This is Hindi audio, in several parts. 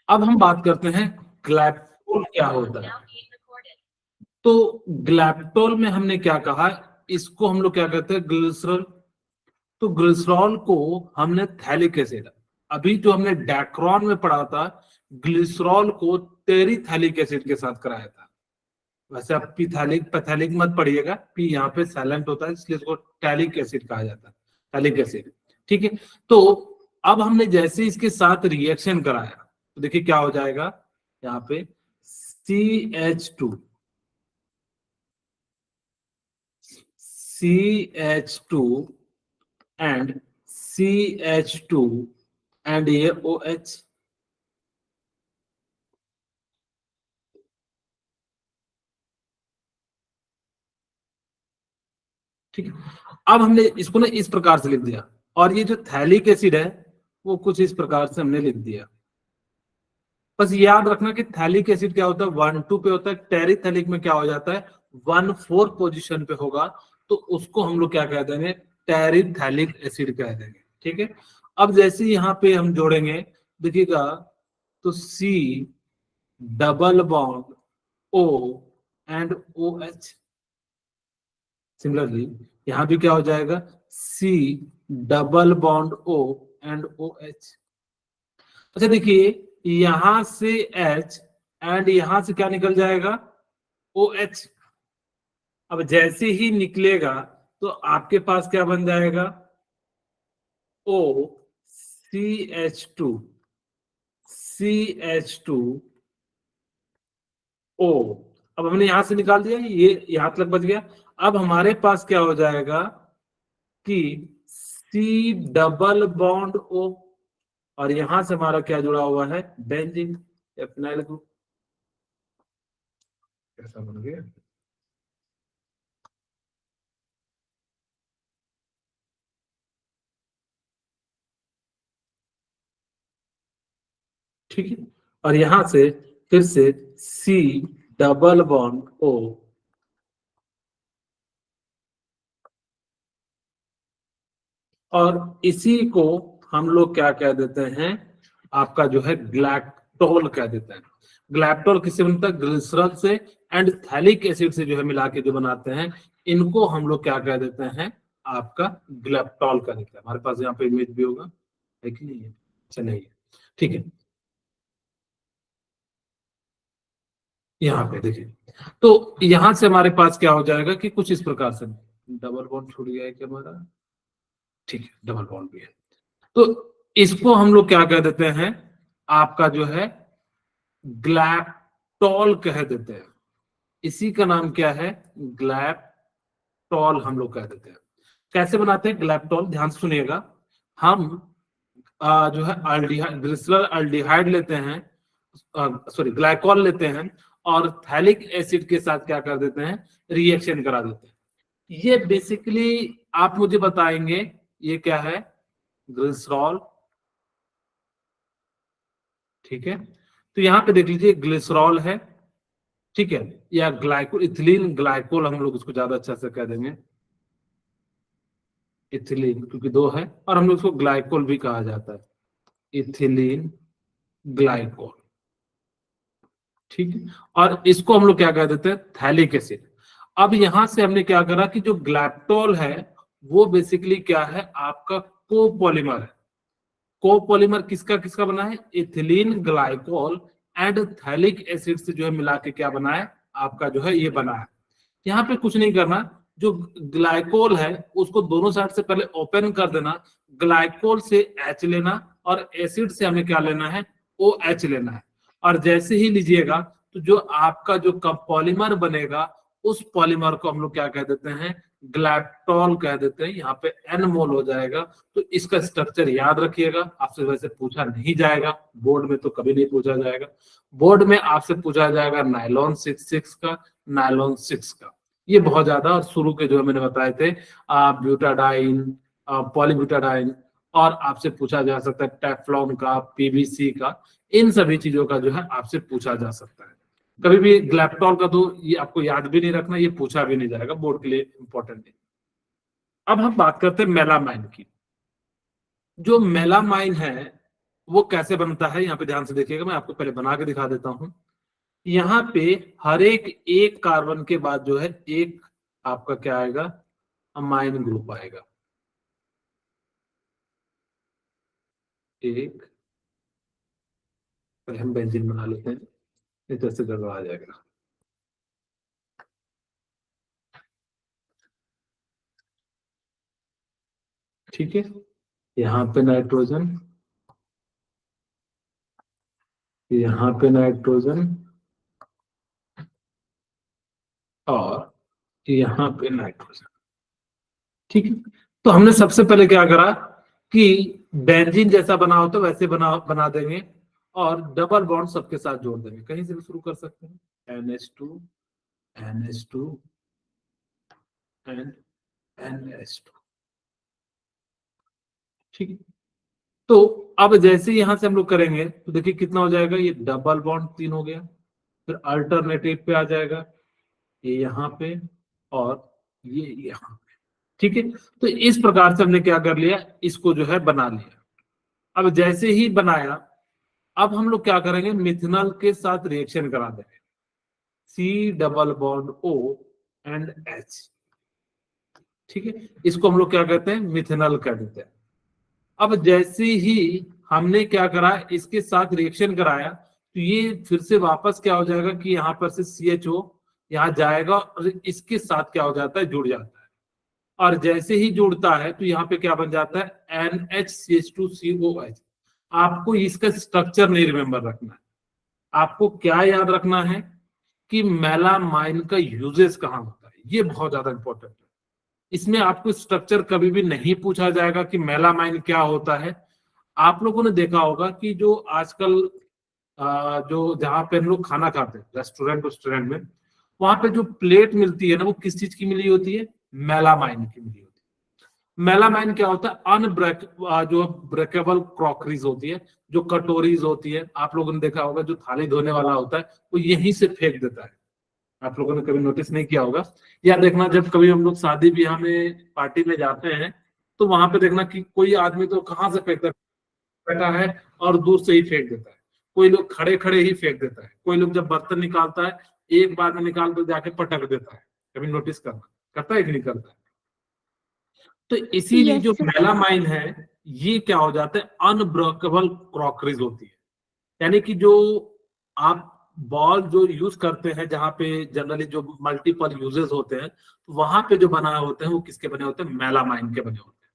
अब हम बात करते हैं ग्लैप्टोल क्या होता है। तो ग्लैप्टोल में हमने क्या कहा, इसको हम लोग क्या कहते हैं, ग्लिसरॉल। तो ग्लिसरॉल को हमने थैलिक एसिड, अभी जो हमने डैक्रॉन में पढ़ा था, ग्लिसरॉल को टेरिथैलिक एसिड के साथ कराया था। वैसे आप पिथैलिक पैथैलिक मत पढ़िएगा, पी यहाँ पे साइलेंट होता है, इसलिए इसको टैलिक एसिड कहा जाता है, टैलिक एसिड। ठीक है। तो अब हमने जैसे इसके साथ रिएक्शन कराया तो देखिए क्या हो जाएगा, यहाँ पे CH2, CH2 and CH2 and ये OH। ठीक है। अब हमने इसको ना इस प्रकार से लिख दिया, और ये जो थैलिक एसिड है वो कुछ इस प्रकार से हमने लिख दिया। बस याद रखना कि थैलिक एसिड क्या होता है, 1,2 पे होता है, टेरिथैलिक में क्या हो जाता है, 1,4 पोजीशन पे होगा, तो उसको हम लोग क्या कह देंगे, टेरिथैलिक एसिड कह देंगे। ठीक है। अब जैसे यहाँ पे हम जोड़ेंगे, देखिएगा, तो C double bond O and OH। Similarly यहां भी क्या हो जाएगा, C double bond O and OH। अच्छा देखिए, यहां से H एंड यहां से क्या निकल जाएगा, OH। अब जैसे ही निकलेगा तो आपके पास क्या बन जाएगा, OCH2, CH2 O। अब हमने यहां से निकाल दिया, ये यहां तक बच गया। अब हमारे पास क्या हो जाएगा कि C डबल बॉन्ड O, और यहां से हमारा क्या जुड़ा हुआ है, बेंजीन या फिनाइल ग्रुप। कैसा बन गया। ठीक है। और यहां से फिर से C डबल बॉन्ड O, और इसी को हम लोग क्या कह देते हैं, आपका जो है ग्लैक्टोल कह देते हैं। ग्लैक्टोल किससे बनता है, ग्लिसरॉल से एंड थैलिक एसिड से जो है मिला के जो बनाते हैं, इनको हम लोग क्या कह देते हैं, आपका ग्लैक्टोल कह देते हैं। हमारे पास यहाँ पे इमेज भी होगा, है कि नहीं है, चलिए ठीक है। यहाँ पे देखिए, तो यहां से हमारे पास क्या हो जाएगा कि कुछ इस प्रकार से, डबल बॉन्ड छूट गया है क्या हमारा, ठीक है, डबल बॉन्ड भी है। तो इसको हम लोग क्या कह देते हैं, आपका जो है ग्लैक्टोल कह देते हैं। इसी का नाम क्या है, ग्लैक्टोल हम लोग कह देते हैं। कैसे बनाते हैं ग्लैक्टोल, ध्यान से सुनिएगा। हम जो है अल्डिहाइड, ग्लिसरॉल अल्डिहाइड लेते हैं, सॉरी ग्लाइकॉल लेते हैं, और थैलिक एसिड के साथ क्या कर देते हैं, रिएक्शन करा देते हैं। ये बेसिकली आप मुझे बताएंगे ये क्या है, ग्लिसरॉल। ठीक है। तो यहां पे देख लीजिए ग्लिसरॉल है, ठीक है, या ग्लाइकोल, इथिलीन ग्लाइकोल हम लोग उसको ज्यादा अच्छा से कह देंगे, इथिलीन, क्योंकि दो है, और हम लोग उसको ग्लाइकोल भी कहा जाता है, इथिलीन ग्लाइकोल। ठीक है। और इसको हम लोग क्या कह देते हैं, थैलिक एसिड। अब यहां से हमने क्या करा कि जो ग्लैक्टोल है वो बेसिकली क्या है, आपका कोपॉलीमर है। कोपॉलीमर किसका किसका बना है, ethylene glycol and phthalic acid से जो है मिला के क्या बना है, आपका जो है ये बना है। यहाँ पे कुछ नहीं करना, जो ग्लाइकोल है उसको दोनों साइड से पहले ओपन कर देना, ग्लाइकोल से H लेना, और एसिड से हमें क्या लेना है, OH लेना है। और जैसे ही लीजिएगा तो जो आपका जो पॉलीमर बनेगा, उस पॉलीमर को हम लोग क्या कह देते हैं, ग्लैक्टोल कह देते हैं। यहाँ पे N मोल हो जाएगा। तो इसका स्ट्रक्चर याद रखिएगा, आपसे वैसे पूछा नहीं जाएगा, बोर्ड में तो कभी नहीं पूछा जाएगा। बोर्ड में आपसे पूछा जाएगा नायलॉन 6 का, नायलॉन 6 का, ये बहुत ज्यादा, और शुरू के जो मैंने बताए थे ब्यूटाडाइन, पॉलीब्यूटाडाइन, और आपसे पूछा जा सकता है टेफ्लॉन का, PVC का, इन सभी चीजों का जो है आपसे पूछा जा सकता है। कभी भी ग्लैक्टोल का तो ये आपको याद भी नहीं रखना, ये पूछा भी नहीं जाएगा, बोर्ड के लिए इंपॉर्टेंट नहीं। अब हम बात करते हैं मेलामाइन की। जो मेलामाइन है वो कैसे बनता है यहाँ पे ध्यान से देखिएगा, मैं आपको पहले बना के दिखा देता हूं। यहाँ पे हर एक कार्बन के बाद जो है एक आपका क्या आएगा, अमाइन ग्रुप आएगा। एक, पहले हम बेंजीन बना लेते हैं, नहीं तो ऐसे गड़बड़ आ जाएगा। ठीक है, यहाँ पे नाइट्रोजन, यहाँ पे नाइट्रोजन, और यहाँ पे नाइट्रोजन। ठीक है, तो हमने सबसे पहले क्या करा कि बेंजीन जैसा बना होता वैसे बना देंगे, और डबल बॉन्ड सबके साथ जोड़ देंगे। कहीं से भी शुरू कर सकते हैं, NH2 NH2 एंड NH2। ठीक है, तो अब जैसे यहां से हम लोग करेंगे तो देखिए कितना हो जाएगा, ये डबल बॉन्ड 3 हो गया, फिर अल्टरनेटिव पे आ जाएगा, ये यहाँ पे, और ये यहाँ पे। ठीक है, तो इस प्रकार से हमने क्या कर लिया, इसको जो है बना लिया। अब जैसे ही बनाया, अब हम लोग क्या करेंगे, मिथनॉल के साथ रिएक्शन करा देंगे, C double bond O and H। ठीक है, इसको हम लोग क्या कहते हैं, मिथनॉल कह देते हैं। अब जैसे ही हमने क्या करा, इसके साथ रिएक्शन कराया, तो ये फिर से वापस क्या हो जाएगा कि यहाँ पर से CHO यहाँ जाएगा और इसके साथ क्या हो जाता है, जुड़ जाता है। और जैसे ही जुड़ता है तो यहाँ पे क्या बन जाता है, NHCH2COH। आपको इसका स्ट्रक्चर नहीं रिमेम्बर रखना है, आपको क्या याद रखना है कि मेलामाइन का यूजेस कहाँ होता है, ये बहुत ज्यादा इंपॉर्टेंट है। इसमें आपको स्ट्रक्चर कभी भी नहीं पूछा जाएगा कि मेलामाइन क्या होता है। आप लोगों ने देखा होगा कि जो आजकल जो जहाँ पे हम लोग खाना खाते हैं, रेस्टोरेंट में, वहां पे जो प्लेट मिलती है ना, वो किस चीज की मिली होती है, मेलामाइन की मिली होती है। मेलामाइन क्या होता है, अनब्रेक जो ब्रेकेबल क्रॉकरीज होती है, जो कटोरीज होती है, आप लोगों ने देखा होगा जो थाली धोने वाला होता है वो यहीं से फेंक देता है। आप लोगों ने कभी नोटिस नहीं किया होगा, या देखना जब कभी हम लोग शादी ब्याह में पार्टी में जाते हैं, तो वहां पे देखना कि कोई आदमी तो कहाँ से फेंकता है, बैठा है और दूर से ही फेंक देता है। कोई लोग खड़े खड़े ही फेंक देता है, कोई लोग जब बर्तन निकालता है एक बार में निकाल कर जाके पटक देता है। कभी नोटिस करना, करता है कि नहीं करता है। तो इसीलिए जो मेलामाइन है, ये क्या हो जाता है, अनब्रेकेबल क्रॉकरीज होती है। यानी कि जो आप बॉल जो यूज करते हैं, जहां पे जनरली जो मल्टीपल यूजेस होते हैं, तो वहां पे जो बनाए होते हैं वो किसके बने होते हैं, मेलामाइन के बने होते हैं।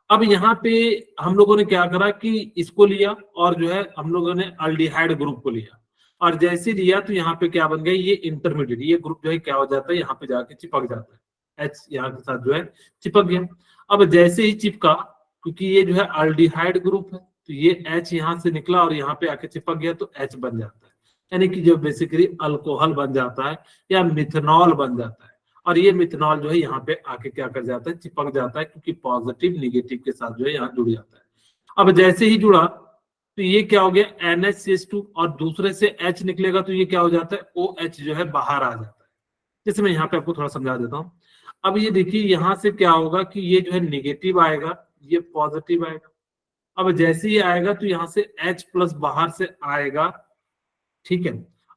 अब यहाँ पे हम लोगों ने क्या करा कि इसको लिया, और जो है हम लोगों ने अल्डिहाइड ग्रुप को लिया, और जैसे लिया तो यहाँ पे क्या बन गया, ये इंटरमीडिएट, ये ग्रुप जो है क्या हो जाता है, यहाँ पे जाके चिपक जाता है, H यहाँ के साथ जो है चिपक गया। अब जैसे ही चिपका, क्योंकि ये जो है अल्डिहाइड ग्रुप है, तो ये H यहाँ से निकला और यहाँ पे आके चिपक गया, तो H बन जाता है। यानी कि जो बेसिकली अल्कोहल बन जाता है या मिथेनॉल बन जाता है। और ये मिथेनॉल जो है यहाँ पे आके क्या कर जाता है, चिपक जाता है, क्योंकि पॉजिटिव निगेटिव के साथ जो है यहाँ जुड़ जाता है। अब जैसे ही जुड़ा तो ये क्या हो गया, NHCH2, और दूसरे से H निकलेगा तो ये क्या हो जाता है, OH जो है बाहर आ जाता है। जैसे मैं यहाँ पे आपको थोड़ा समझा देता हूँ। अब ये देखिए यहाँ से क्या होगा कि ये जो है निगेटिव आएगा, ये पॉजिटिव आएगा। अब जैसे ही आएगा तो यहाँ से H प्लस बाहर से आएगा। ठीक है,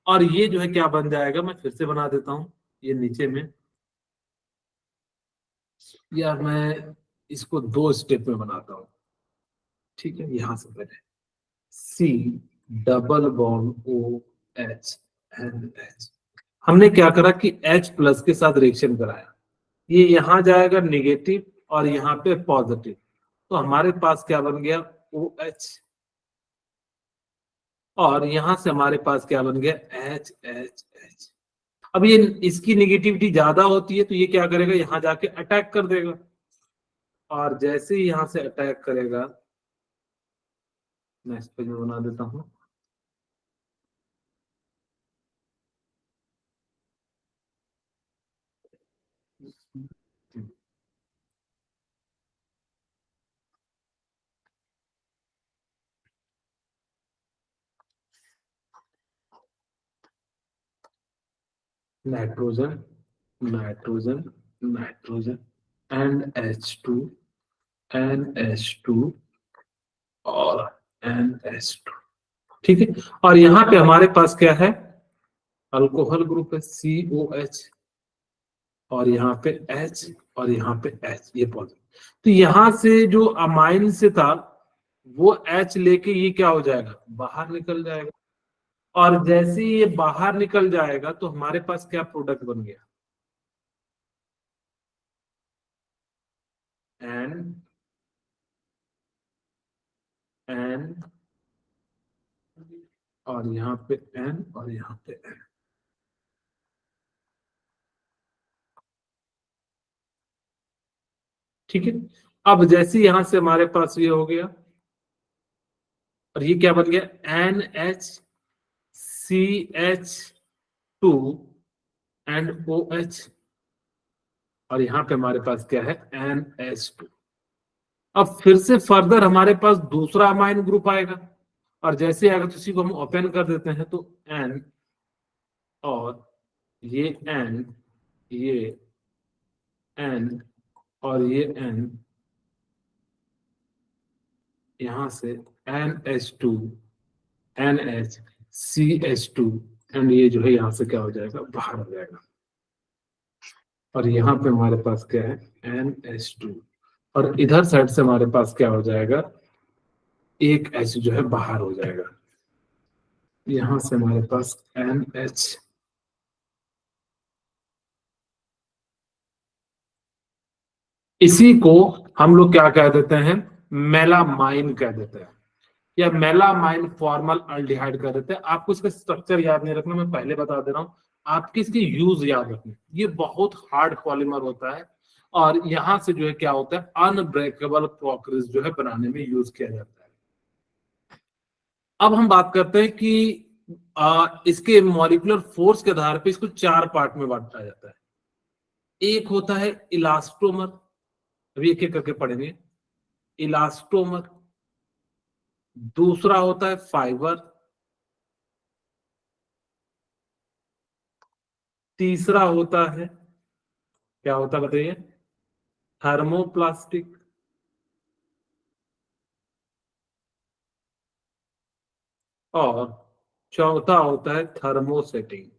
और ये जो है क्या बन जाएगा, मैं फिर से बना देता हूँ, ये नीचे में, या मैं इसको 2 स्टेप में बनाता हूँ। ठीक है, यहां से पहले C double bond OH and H। हमने क्या करा कि H प्लस के साथ रिएक्शन कराया, ये यहां जाएगा निगेटिव और यहाँ पे पॉजिटिव, तो हमारे पास क्या बन गया, OH, और यहां से हमारे पास क्या बन गया, HH। अब ये इसकी निगेटिविटी ज्यादा होती है तो ये क्या करेगा, यहाँ जाके अटैक कर देगा, और जैसे ही यहां से अटैक करेगा, नेक्स्ट पेज में बना देता हूं, nitrogen nitrogen nitrogen NH2 NH2 और NH2, ठीक है। और यहाँ पे हमारे पास क्या है, अल्कोहल ग्रुप है COH, और यहाँ पे H और यहाँ पे H, ये पॉजिटिव। तो यहाँ से जो अमाइन से था वो H लेके ये क्या हो जाएगा, बाहर निकल जाएगा। और जैसे ये बाहर निकल जाएगा तो हमारे पास क्या प्रोडक्ट बन गया, N और यहाँ पे N और यहाँ पे N, ठीक है। अब जैसे यहां से हमारे पास ये हो गया, और ये क्या बन गया, NHCH2 एंड OH, और यहाँ पे हमारे पास क्या है, NH2। अब फिर से फर्दर हमारे पास दूसरा अमाइन ग्रुप आएगा, और जैसे आएगा तो इसी को हम ओपन कर देते हैं, तो N और ये N, ये N और ये N, यहां से NH2 NHCH2, एंड ये जो है यहां से क्या हो जाएगा, बाहर हो जाएगा। और यहाँ पे हमारे पास क्या है, NH2, और इधर साइड से हमारे पास क्या हो जाएगा, एक H जो है बाहर हो जाएगा। यहां से हमारे पास NH, इसी को हम लोग क्या कह देते हैं, मेलामाइन कह देते हैं, या मेलामाइन फॉर्मल अल्डिहाइड कह देते हैं। आपको इसका स्ट्रक्चर याद नहीं रखना, मैं पहले बता दे रहा हूँ, आपके इसके यूज याद रखना। ये बहुत हार्ड पॉलीमर होता है, और यहां से जो है क्या होता है, अनब्रेकेबल क्रॉकरीज जो है बनाने में यूज किया जाता है। अब हम बात करते हैं कि इसके मॉलिक्यूलर फोर्स के आधार पे इसको 4 पार्ट में बांटा जाता है। एक होता है इलास्टोमर, अभी एक एक करके पढ़ेंगे, इलास्टोमर। दूसरा होता है फाइबर। तीसरा होता है, क्या होता है बताइए, थर्मोप्लास्टिक। और चौथा होता है थर्मोसेटिंग।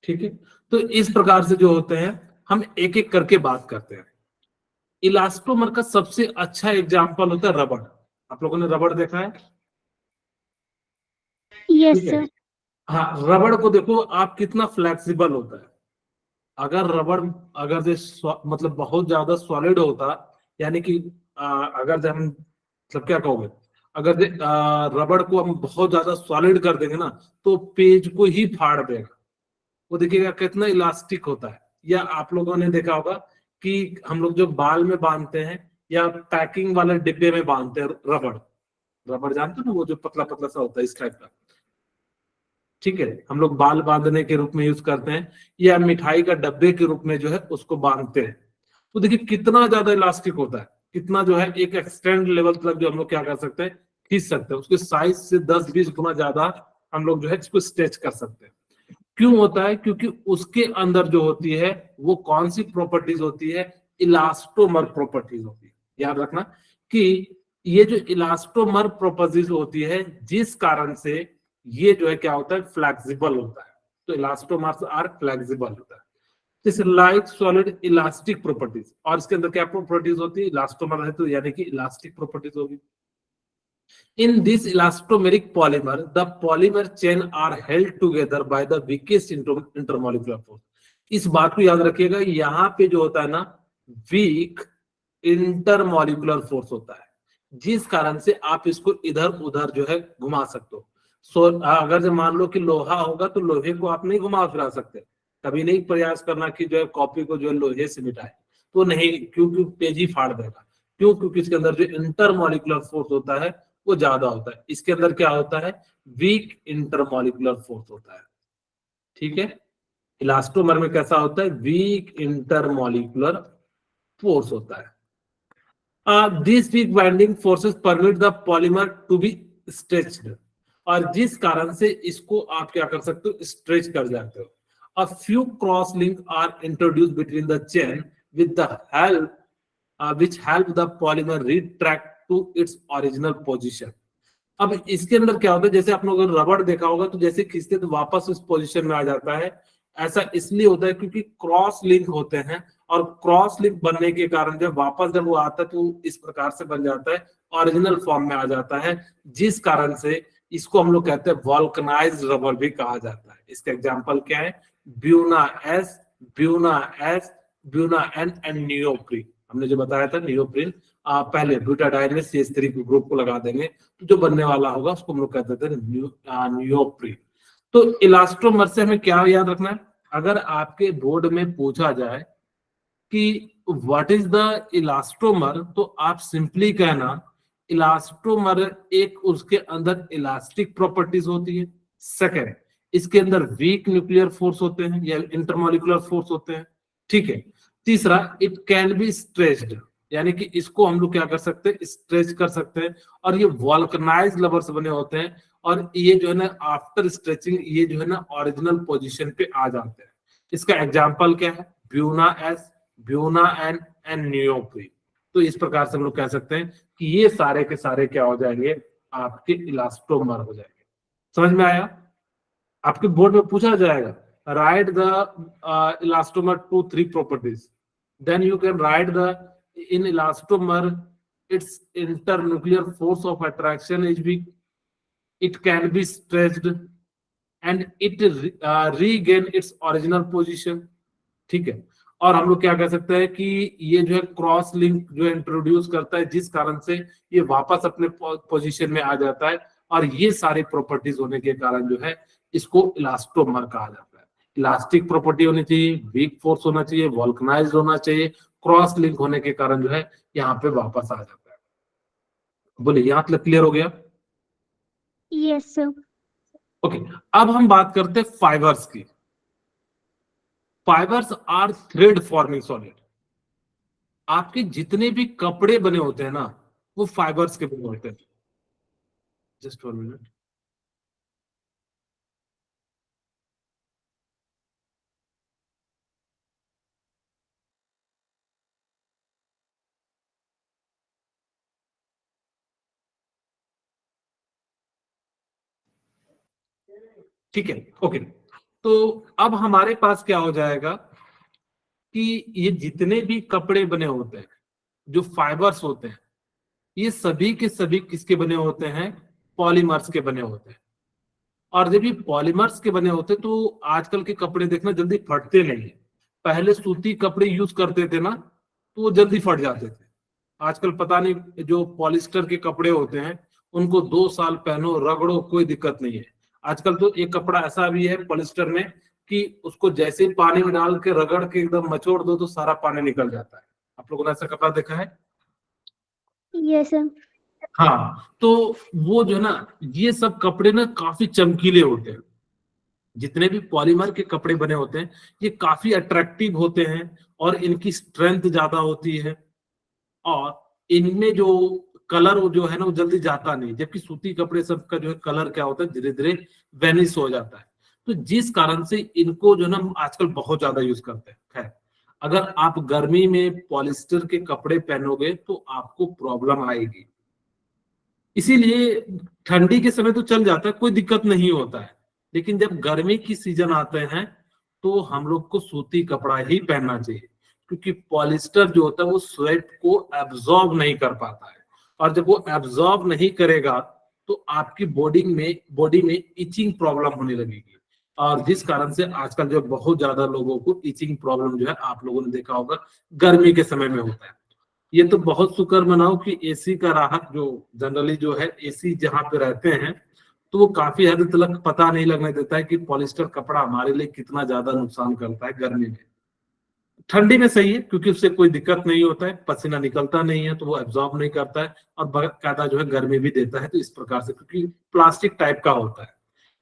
ठीक है, तो इस प्रकार से जो होते हैं, हम एक एक करके बात करते हैं। इलास्टोमर का सबसे अच्छा एग्जाम्पल होता है रबड़। आप लोगों ने रबड़ देखा है? यस ठीक है, सर। हाँ, रबड़ को देखो आप कितना फ्लेक्सिबल होता है। अगर रबड़, अगर मतलब बहुत ज्यादा सॉलिड होता, यानी कि अगर जब हम, मतलब क्या कहोगे, अगर रबड़ को हम बहुत ज्यादा सॉलिड कर देंगे ना, तो पेज को ही फाड़ देगा। वो देखिएगा कितना इलास्टिक होता है। या आप लोगों ने देखा होगा कि हम लोग जो बाल में बांधते हैं या पैकिंग वाले डिब्बे में बांधते हैं रबड़, रबड़ जानते हो ना, वो जो पतला पतला सा होता है इस टाइप का, ठीक है, हम लोग बाल बांधने के रूप में यूज करते हैं, या मिठाई का डब्बे के रूप में जो है उसको बांधते हैं। तो देखिए कितना ज्यादा इलास्टिक होता है, कितना जो है एक एक्सटेंड लेवल तक जो हम लोग क्या कर सकते हैं, खींच सकते हैं। उसके साइज से 10-20 गुना ज्यादा हम लोग जो है इसको स्ट्रेच कर सकते हैं। क्यों होता है? क्योंकि उसके अंदर जो होती है वो कौन सी प्रॉपर्टीज होती है, इलास्टोमर प्रॉपर्टीज होती है। याद रखना कि ये जो इलास्टोमर प्रॉपर्टीज होती है, जिस कारण से ये जो है क्या होता है, फ्लेक्सिबल होता है। तो इलास्टोमर्स आर फ्लेक्सिबल होता है। जैसे लाइक सॉलिड इलास्टिक प्रॉपर्टीज, और इसके अंदर क्या प्रॉपर्टीज होती है, इलास्टोमर है तो यानी कि इलास्टिक प्रॉपर्टीज होगी। In this elastomeric polymer, the polymer chain are held together by the weakest intermolecular force. इस बात को याद रखिएगा, यहाँ पे जो होता है ना, वीक इंटरमोलिकुलर फोर्स होता है, जिस कारण से आप इसको इधर उधर जो है घुमा सकते हो। अगर जो मान लो कि लोहा होगा तो लोहे को आप नहीं घुमा फिरा सकते। कभी नहीं प्रयास करना कि जो है कॉपी को जो है लोहे से मिटाए, तो नहीं, क्योंकि तेजी फाड़ देगा। क्यों? क्योंकि इसके अंदर जो इंटरमोलिकुलर फोर्स होता है वो ज्यादा होता है। इसके अंदर क्या होता है, वीक इंटरमोलिकुलर फोर्स होता है। ठीक है, इलास्टोमर में कैसा होता है, वीक इंटरमोलिकुलर फोर्स होता है। This weak binding forces permit the polymer to be stretched, और जिस कारण से इसको आप क्या कर सकते हो, स्ट्रेच कर जाते हो। A few cross links are introduced between the chain with the help which help the polymer retract to its original position. अब इसके अंदर क्या होता है, जैसे आप लोगों ने रबड़ देखा होगा तो जैसे खींचते तो वापस उस पोजीशन में आ जाता है। ऐसा इसलिए होता है क्योंकि क्रॉस लिंक होते हैं, और क्रॉस लिंक बनने के कारण जब वो आता है तो इस प्रकार से बन जाता है, ओरिजिनल फॉर्म में आ जाता है, जिस कारण से इसको हम लोग कहते हैं वॉल्कनाइज्ड रबर भी कहा जाता है। इसका एग्जांपल क्या है? Buna S, Buna S, Buna N and neoprene. हमने जो बताया था नियोप्रीन, पहले ब्यूटाडाइन में CH3 ग्रुप को लगा देंगे तो जो बनने वाला होगा उसको हम लोग कहते थे नियोप्रीन। तो इलास्टोमर से हमें क्या याद रखना है? अगर आपके बोर्ड में पूछा जाए कि व्हाट इज द इलास्टोमर, तो आप सिंपली कहना इलास्टोमर एक उसके अंदर इलास्टिक प्रॉपर्टीज होती है। सेकंड, इसके अंदर वीक न्यूक्लियर फोर्स होते हैं या इंटरमोलिकुलर फोर्स होते हैं, ठीक है। तीसरा, इट कैन बी स्ट्रेच्ड, यानी कि इसको हम लोग क्या कर सकते हैं? स्ट्रेच कर सकते हैं। और ये वॉल्कनाइज्ड रबर से बने होते हैं, और ये जो है ना आफ्टर स्ट्रेचिंग ये जो है ना ओरिजिनल पोजीशन पे आ जाते हैं। इसका एग्जांपल क्या है? Buna S, Buna N and neoprene. तो इस प्रकार से हम लोग कह सकते हैं कि ये सारे के सारे क्या हो जाएंगे? आपके इलास्टोमर हो जाएंगे। समझ में आया? आपके बोर्ड में पूछा जाएगा write the elastomer 2-3 properties, then you can write the in elastomer its internuclear force of attraction is weak, it can be stretched and it regain its original position, ठीक है। और हम लोग क्या कह सकते हैं कि ये जो है क्रॉस लिंक जो इंट्रोड्यूस करता है, जिस कारण से ये वापस अपने पोजीशन में आ जाता है, और ये सारी प्रॉपर्टीज होने के कारण जो है इसको इलास्टोमर कहा जाता है। इलास्टिक प्रॉपर्टी होनी चाहिए, वीक फोर्स होना चाहिए, वॉल्कनाइज्ड होना चाहिए, क्रॉस लिंक होने के कारण जो है यहाँ पे वापस आ जाता है। बोले यहाँ तक क्लियर हो गया? Yes sir. ओके, अब हम बात करते हैं फाइबर्स की। Fibres are thread forming solid. आपके जितने भी कपड़े बने होते हैं ना, वो फाइबर्स के बने होते हैं। Just 1 minute. ठीक है, ओके। तो अब हमारे पास क्या हो जाएगा कि ये जितने भी कपड़े बने होते हैं, जो फाइबर्स होते हैं, ये सभी के सभी किसके बने होते हैं? पॉलीमर्स के बने होते हैं। और जब ये पॉलीमर्स के बने होते तो आजकल के कपड़े देखना जल्दी फटते नहीं है। पहले सूती कपड़े यूज करते थे ना, तो वो जल्दी फट जाते थे। आजकल पता नहीं, जो पॉलिस्टर के कपड़े होते हैं उनको 2 साल पहनो, रगड़ो, कोई दिक्कत नहीं है। आजकल तो एक कपड़ा ऐसा भी है पॉलिस्टर में कि उसको जैसे ही पानी में डाल के रगड़ के एकदम मचोड़ दो तो सारा पानी निकल जाता है। आप लोगों ने ऐसा कपड़ा देखा है? Yes sir. हाँ, तो वो जो है ना, ये सब कपड़े ना काफी चमकीले होते हैं। जितने भी पॉलीमर के कपड़े बने होते हैं ये काफी अट्रैक्टिव होते हैं, और इनकी स्ट्रेंथ ज्यादा होती है, और इनमें जो कलर जो है ना वो जल्दी जाता नहीं। जबकि सूती कपड़े सबका जो है कलर क्या होता है, धीरे धीरे वेनिश हो जाता है। तो जिस कारण से इनको जो है ना आजकल बहुत ज्यादा यूज करते हैं। खैर, अगर आप गर्मी में पॉलिस्टर के कपड़े पहनोगे तो आपको प्रॉब्लम आएगी। इसीलिए ठंडी के समय तो चल जाता है, कोई दिक्कत नहीं होता है, लेकिन जब गर्मी की सीजन आते हैं तो हम लोग को सूती कपड़ा ही पहनना चाहिए, क्योंकि पॉलिस्टर जो होता है वो स्वेट को एब्जॉर्ब नहीं कर पाता है, और जब वो एब्जॉर्ब नहीं करेगा तो आपकी बॉडी में इचिंग प्रॉब्लम होने लगेगी। और जिस कारण से आजकल जो बहुत ज्यादा लोगों को इचिंग प्रॉब्लम जो है आप लोगों ने देखा होगा गर्मी के समय में होता है। ये तो बहुत शुक्र मनाओ कि एसी का राहत, जो जनरली जो है एसी जहां पे रहते हैं तो वो काफी हद तक पता नहीं लगने देता है कि पॉलिस्टर कपड़ा हमारे लिए कितना ज्यादा नुकसान करता है गर्मी में। ठंडी में सही है क्योंकि उससे कोई दिक्कत नहीं होता है, पसीना निकलता नहीं है तो वो एब्जॉर्ब नहीं करता है, और बाकायदा जो है गर्मी भी देता है। तो इस प्रकार से, क्योंकि प्लास्टिक टाइप का होता है।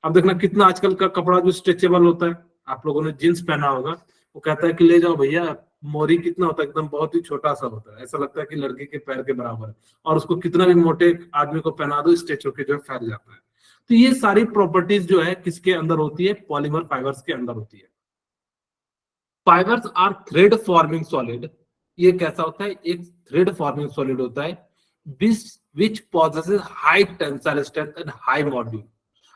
अब देखना कितना आजकल का कपड़ा जो स्ट्रेचेबल होता है, आप लोगों ने जींस पहना होगा, वो कहता है कि ले जाओ भैया, मोरी कितना होता है, एकदम बहुत ही छोटा सा होता है, ऐसा लगता है कि लड़के के पैर के बराबर है, और उसको कितना भी मोटे आदमी को पहना दो स्ट्रेच होकर जो है फैल जाता है। तो ये सारी प्रॉपर्टीज जो है किसके अंदर होती है? पॉलीमर फाइबर्स के अंदर होती है। Fibres are thread forming solid. ये कैसा होता है? एक थ्रेड फॉर्मिंग सॉलिड होता है which possesses high tensile strength and high modulus।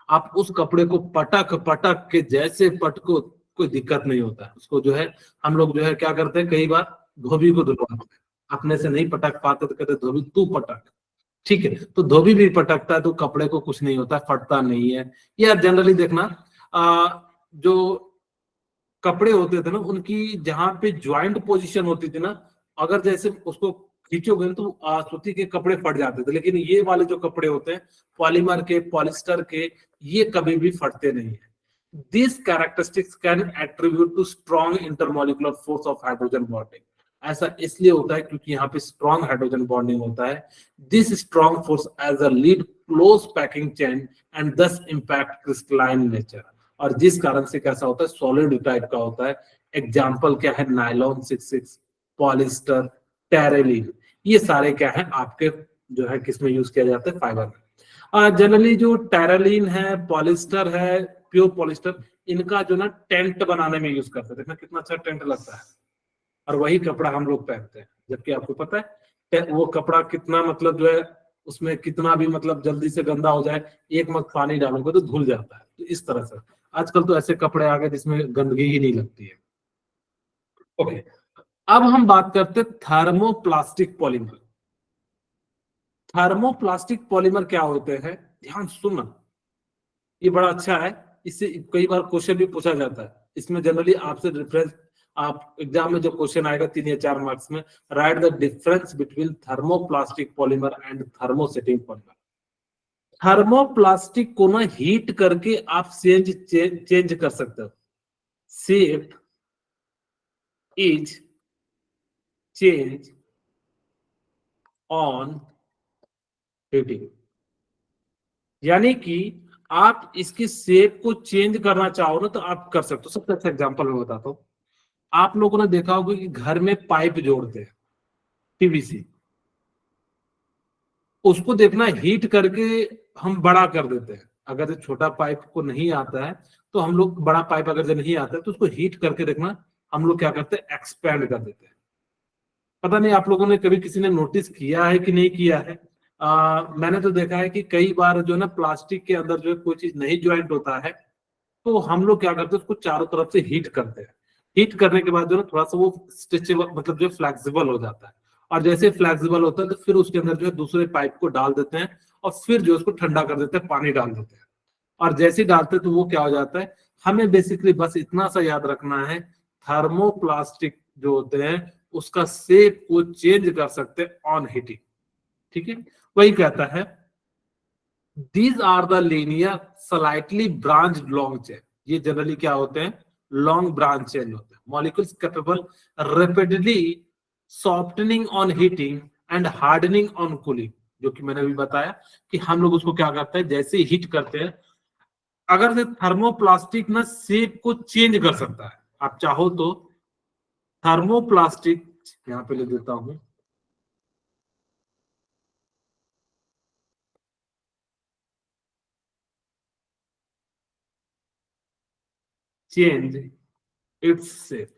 आप उस कपड़े को पटक पटक के जैसे पटको, कोई दिक्कत नहीं होता है उसको। जो है हम लोग जो है क्या करते हैं, कई बार धोबी को धुलवाते हैं, अपने से नहीं पटक पाते तो कहते धोबी तू पटक, ठीक है। तो धोबी भी पटकता है तो कपड़े को कुछ नहीं होता, फटता नहीं है। या जनरली देखना जो कपड़े होते थे ना, उनकी जहां पे ज्वाइंट पोजीशन होती थी ना, अगर जैसे उसको खींचोगे तो सूती के कपड़े फट जाते थे। लेकिन ये वाले जो कपड़े होते हैं पॉलीमर के, पॉलिस्टर के, ये कभी भी फटते नहीं है। This characteristics can attribute to strong intermolecular force of hydrogen bonding. ऐसा इसलिए होता है क्योंकि यहाँ पे स्ट्रॉन्ग हाइड्रोजन बॉन्डिंग होता है। This strong force as a lead close packing chain and thus impact crystalline nature. और जिस कारण से कैसा होता है, सॉलिड टाइप का होता है। एग्जाम्पल क्या है? नायलॉन 66, पॉलिस्टर, टेरेलिन, ये सारे क्या है आपके जो है किसमें यूज किया जाता है? फाइबर में। जनरली जो टेरेलिन है, पॉलिस्टर है, प्योर पॉलिस्टर, इनका जो ना टेंट बनाने में यूज करते हैं। देखना कितना अच्छा टेंट लगता है, और वही कपड़ा हम लोग पहनते हैं। जबकि आपको पता है वो कपड़ा कितना मतलब जो है उसमें कितना भी मतलब जल्दी से गंदा हो जाए, एक मग पानी डालोगे तो धुल जाता है। तो इस तरह से आजकल तो ऐसे कपड़े आ गए जिसमें गंदगी ही नहीं लगती है। ओके, अब हम बात करते हैं थर्मोप्लास्टिक पॉलीमर। थर्मोप्लास्टिक पॉलीमर क्या होते हैं? ध्यान सुनना, ये बड़ा अच्छा है। इससे कई बार क्वेश्चन भी पूछा जाता है। इसमें जनरली आपसे रेफरेंस, आप एग्जाम में जो क्वेश्चन आएगा 3 या 4 मार्क्स में, right the difference between thermoplastic polymer and thermosetting polymer. Thermoplastic को ना हीट करके आप चेंज कर सकते हो। Shape is change on heating. यानी कि आप इसकी शेप को चेंज करना चाहो ना तो आप कर सकते हो। सबसे अच्छा एग्जांपल मैं बताता हूँ। आप लोगों ने देखा होगा कि घर में पाइप जोड़ते हैं पीवीसी, उसको देखना हीट करके हम बड़ा कर देते हैं। अगर छोटा पाइप को नहीं आता है तो हम लोग, बड़ा पाइप अगर जो नहीं आता है तो उसको हीट करके देखना हम लोग क्या करते हैं, एक्सपेंड कर देते हैं। पता नहीं आप लोगों ने कभी किसी ने नोटिस किया है कि नहीं किया है। मैंने तो देखा है कि कई बार जो है ना प्लास्टिक के अंदर जो है कोई चीज नहीं ज्वाइंट होता है तो हम लोग क्या करते हैं, उसको चारों तरफ से हीट करते हैं। हीट करने के बाद जो है थोड़ा सा वो स्ट्रेचेबल मतलब जो फ्लेक्सिबल हो जाता है। और जैसे फ्लेक्सिबल होता है तो फिर उसके अंदर जो है दूसरे पाइप को डाल देते हैं और फिर जो उसको ठंडा कर देते हैं, पानी डाल देते हैं। और जैसे ही डालते हैं तो वो क्या हो जाता है, हमें बेसिकली बस इतना सा याद रखना है, थर्मोप्लास्टिक जो होते हैं उसका शेप को चेंज कर सकते हैं ऑन हीटिंग। ठीक है, वही कहता है these are the linear slightly branch long chain. ये जनरली क्या होते हैं? लॉन्ग ब्रांच चेन होते हैं। Molecules capable rapidly softening on heating and hardening on cooling. जो कि मैंने भी बताया कि हम लोग उसको क्या करते हैं, जैसे हीट करते हैं, अगर से थर्मोप्लास्टिक ना शेप को चेंज कर सकता है। आप चाहो तो थर्मोप्लास्टिक यहां पे ले देता हूं, चेंज इट्स शेप।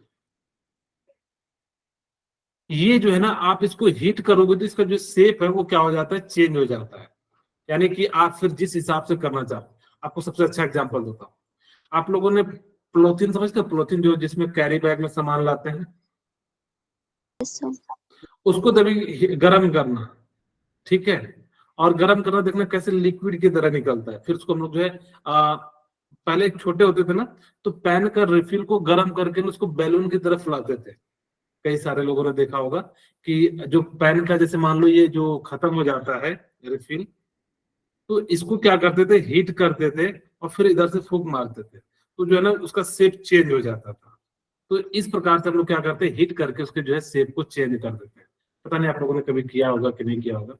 ये जो है ना, आप इसको हीट करोगे तो इसका जो शेप है वो क्या हो जाता है, चेंज हो जाता है। यानी कि आप फिर जिस हिसाब से करना चाहो। आपको सबसे अच्छा एग्जांपल देता हूँ। आप लोगों ने पॉलिथीन समझते हो? पॉलिथीन जो जिसमें कैरी बैग में सामान लाते हैं, उसको तभी गर्म करना, ठीक है। और गर्म करना, देखना कैसे लिक्विड की तरह निकलता है। फिर उसको हम लोग जो है पहले छोटे होते थे ना, तो पेन का रिफिल को गर्म करके उसको बैलून की तरफ फुलाते थे। कई सारे लोगों ने देखा होगा कि जो पेन का जैसे मान लो ये जो खत्म हो जाता है रिफिल, तो इसको क्या करते थे, हीट करते थे और फिर इधर से फूंक मारते थे, तो जो है ना उसका शेप चेंज हो जाता था। तो इस प्रकार से हम लोग क्या करते हैं, हीट करके उसके जो है शेप को चेंज कर देते हैं। पता नहीं आप लोगों ने कभी किया होगा कि नहीं किया होगा।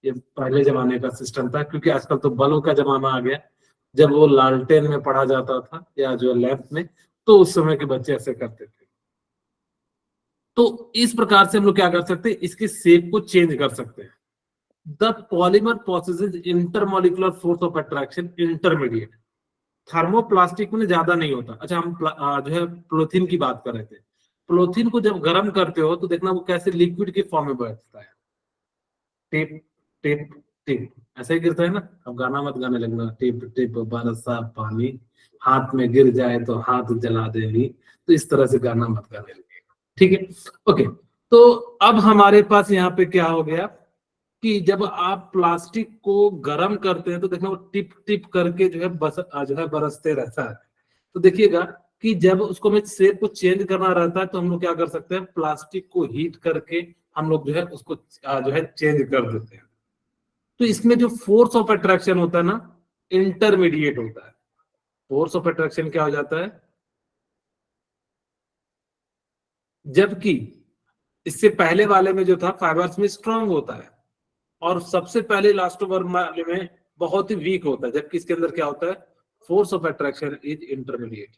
ये पहले जमाने का सिस्टम था, क्योंकि आजकल तो बल्ब का जमाना आ गया। जब वो लालटेन में पढ़ा जाता था या जो लैंप में, तो उस समय के बच्चे ऐसे करते थे। तो इस प्रकार से हम लोग क्या कर सकते हैं, इसके शेप को चेंज कर सकते हैं। The polymer possesses intermolecular force of attraction intermediate. Thermoplastic में ज्यादा नहीं होता। अच्छा, हम जो है पॉलिथीन की बात कर रहे थे। पॉलीथीन को जब गर्म करते हो तो देखना वो कैसे लिक्विड के फॉर्म में बैठता है, टिप टिप टिप, ऐसे ही गिरता है ना। अब गाना मत गाने लगना, टिप टिप बरसा पानी, हाथ में गिर जाए तो हाथ जला देगी, तो इस तरह से गाना मत गाने लगे, ठीक है। ओके, तो अब हमारे पास यहाँ पे क्या हो गया कि जब आप प्लास्टिक को गर्म करते हैं तो देखना वो टिप टिप करके जो है जो है बरसते रहता है। तो देखिएगा कि जब उसको हमें शेप को चेंज करना रहता है तो हम लोग क्या कर सकते हैं, प्लास्टिक को हीट करके हम लोग जो है उसको जो है चेंज कर देते हैं। तो इसमें जो फोर्स ऑफ अट्रैक्शन होता है ना, इंटरमीडिएट होता है। फोर्स ऑफ अट्रैक्शन क्या हो जाता है, जबकि इससे पहले वाले में जो था फाइबर्स में स्ट्रांग होता है, और सबसे पहले इलास्टोमर वाले में बहुत ही वीक होता है, जबकि इसके अंदर क्या होता है, force of attraction is intermediate.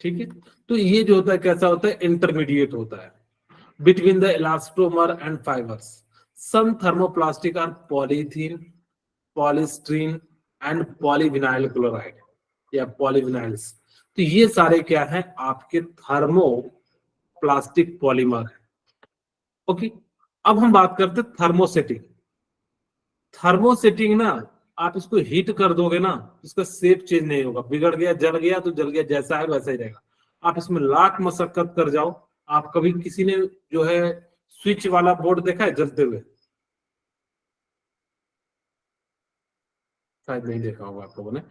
ठीक है, तो ये जो होता है कैसा होता है, इंटरमीडिएट होता है between the elastomer and fibers. Some thermoplastic are polythene, polystyrene and polyvinyl chloride या polyvinyls। तो ये सारे क्या है, आपके थर्मो प्लास्टिक पॉलीमर है। ओके, अब हम बात करते हैं थर्मोसेटिंग। थर्मोसेटिंग ना, आप इसको हीट कर दोगे ना, इसका शेप चेंज नहीं होगा, बिगड़ गया जल गया तो जल गया, जैसा है वैसा ही रहेगा। आप इसमें लाख मशक्कत कर जाओ, आप कभी किसी ने जो है स्विच वाला बोर्ड देखा है जलते हुए, शायद नहीं देखा होगा आप लोगों ने।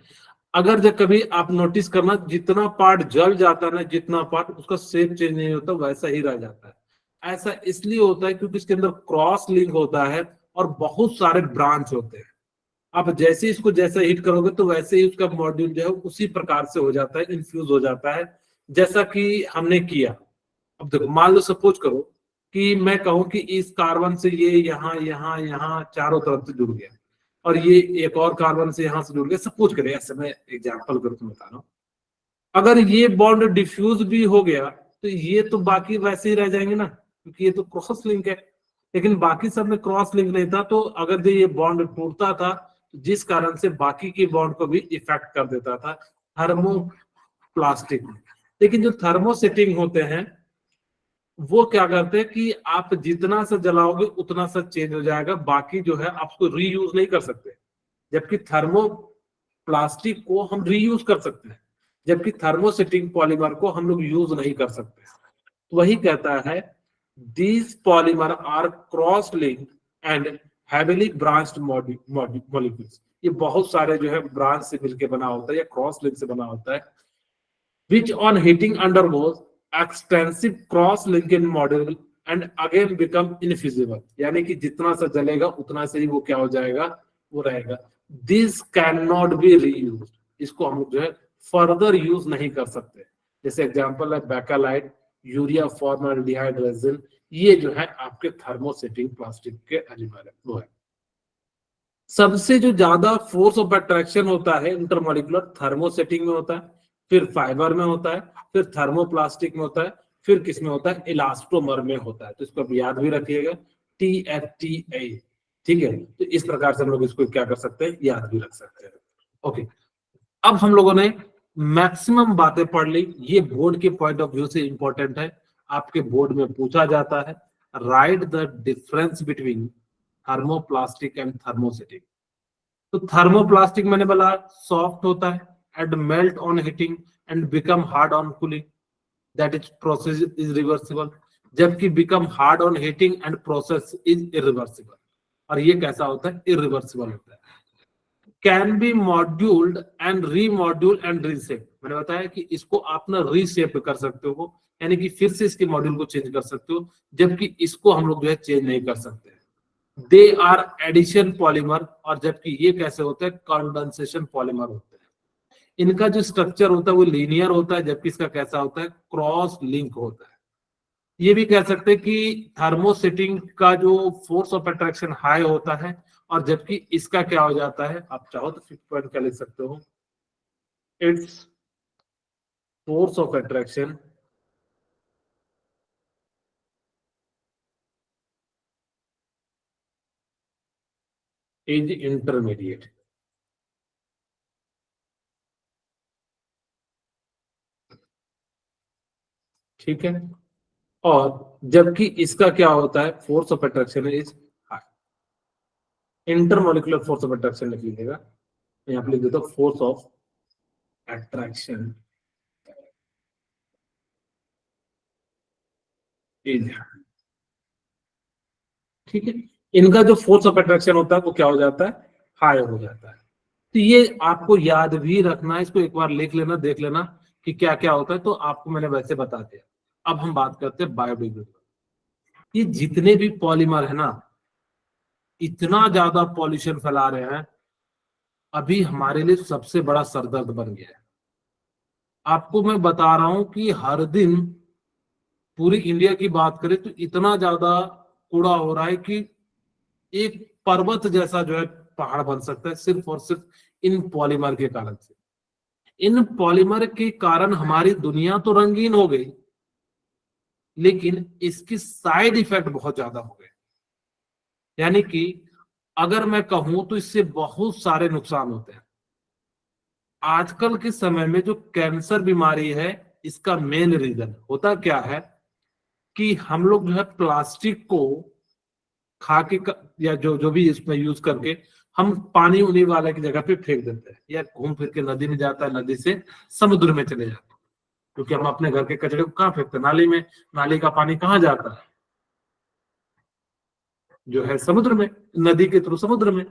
अगर जब कभी आप नोटिस करना, जितना पार्ट जल जाता है ना, जितना पार्ट, उसका शेप चेंज नहीं होता, वैसा ही रह जाता है। ऐसा इसलिए होता है क्योंकि इसके अंदर क्रॉस लिंक होता है और बहुत सारे ब्रांच होते हैं। आप जैसे ही इसको जैसे हिट करोगे तो वैसे ही उसका मॉड्यूल जो है उसी प्रकार से हो जाता है, इन्फ्यूज हो जाता है, जैसा कि हमने किया। अब देखो, मान लो सपोज करो कि मैं कहूं कि इस कार्बन से ये यहाँ यहाँ यहाँ चारों तरफ से जुड़ गया, और ये एक और कार्बन से यहाँ से जुड़ गया, सपोज करें, ऐसे मैं एग्जाम्पल करके बता रहा हूँ। अगर ये बॉन्ड डिफ्यूज भी हो गया तो ये तो बाकी वैसे ही रह जाएंगे ना, क्योंकि ये तो क्रॉस लिंक है। लेकिन बाकी सब में क्रॉस लिंक नहीं था, तो अगर ये बॉन्ड टूटता था, जिस कारण से बाकी की बॉन्ड को भी इफेक्ट कर देता था थर्मोप्लास्टिक में। लेकिन जो थर्मोसेटिंग होते हैं वो क्या करते हैं कि आप जितना सा जलाओगे उतना सा चेंज हो जाएगा, बाकी जो है आप उसको रीयूज नहीं कर सकते। जबकि थर्मो प्लास्टिक को हम रीयूज कर सकते हैं, जबकि थर्मोसेटिंग पॉलीमर को हम लोग यूज नहीं कर सकते। तो वही कहता है, these polymer are cross link and heavily branched molecules. ये बहुत सारे जो है ब्रांच से मिलकर बना होता है या क्रॉस लिंक से बना होता है, which on heating undergoes extensive cross linking module and again become infusible। यानी कि जितना सा जलेगा उतना से ही वो क्या हो जाएगा, वो रहेगा। This can not be reuse, इसको हम लोग जो है फर्दर यूज नहीं कर सकते। जैसे एग्जांपल है बैकालाइट, यूरिया फॉर्मल्डिहाइड रेजिन, ये जो है आपके थर्मोसेटिंग प्लास्टिक के एलिमेंट है, वो है। सबसे जो ज्यादा फोर्स ऑफ अट्रैक्शन होता है इंटरमॉलिक्यूलर, थर्मोसेटिंग में होता है, फिर फाइबर में होता है, फिर थर्मोप्लास्टिक में होता है, फिर किस में होता है, इलास्टोमर में होता है। तो इसको आप याद भी रखिएगा, TFTA। ठीक है, तो इस प्रकार से हम लोग इसको क्या कर सकते हैं, याद भी रख सकते हैं। ओके, अब हम लोगों ने मैक्सिमम बातें पढ़ ली, ये बोर्ड के पॉइंट ऑफ व्यू से इंपॉर्टेंट है, आपके बोर्ड में पूछा जाता है, write the difference between thermoplastic and thermosetting. तो थर्मोप्लास्टिक मैंने बोला सॉफ्ट होता है and melt on heating and become hard on cooling, that is process is reversible. जबकि become hard on heating and process is irreversible, और ये कैसा होता है, इरिवर्सिबल होता है। Can be moulded and remould and reshape, मैंने बताया कि इसको आप ना रीसेप कर सकते हो, यानी कि फिर से इसके मॉड्यूल को चेंज कर सकते हो, जबकि इसको हम लोग जो है चेंज नहीं कर सकते। दे आर एडिशन पॉलीमर, और जबकि ये कैसे होते हैं, कंडेंसेशन पॉलीमर होते हैं। इनका जो स्ट्रक्चर होता है वो लीनियर होता है, जबकि इसका कैसा होता है, क्रॉस लिंक होता है। ये भी कह सकते हैं कि थर्मोसेटिंग का जो फोर्स ऑफ अट्रैक्शन हाई होता है, और जबकि इसका क्या हो जाता है, आप चाहो तो 5 पॉइंट क्या लिख सकते हो, its force of attraction is intermediate. ठीक है, और जबकि इसका क्या होता है, force of attraction is intermolecular force of attraction लिख लीजिएगा, यहाँ पे लिख देता हूं फोर्स ऑफ अट्रैक्शन इज, ठीक है, इनका जो फोर्स ऑफ अट्रैक्शन होता है वो क्या हो जाता है, हाई हो जाता है। तो ये आपको याद भी रखना है, इसको एक बार लिख लेना, देख लेना कि क्या क्या होता है, तो आपको मैंने वैसे बता दिया। अब हम बात करते हैं बायोडिग्रेडेबल। ये जितने भी पॉलीमर है ना, इतना ज्यादा पॉल्यूशन फैला रहे हैं, अभी हमारे लिए सबसे बड़ा सरदर्द बन गया है। आपको मैं बता रहा हूं कि हर दिन पूरी इंडिया की बात करें तो इतना ज्यादा कूड़ा हो रहा है कि एक पर्वत जैसा जो है पहाड़ बन सकता है, सिर्फ और सिर्फ इन पॉलीमर के कारण से। इन पॉलीमर के कारण हमारी दुनिया तो रंगीन हो गई, लेकिन इसकी साइड इफेक्ट बहुत ज्यादा हो गए। यानी कि अगर मैं कहूं तो इससे बहुत सारे नुकसान होते हैं। आजकल के समय में जो कैंसर बीमारी है, इसका मेन रीजन होता क्या है कि हम लोग जो है प्लास्टिक को खा के या जो जो भी इसमें यूज करके हम पानी उनी वाले की जगह पे फेंक देते हैं, या घूम फिर के नदी में जाता है, नदी से समुद्र में चले जाते हैं। क्योंकि हम अपने घर के कचरे को कहाँ फेंकते हैं, नाली में। नाली का पानी कहाँ जाता है, जो है समुद्र में, नदी के थ्रू समुद्र में।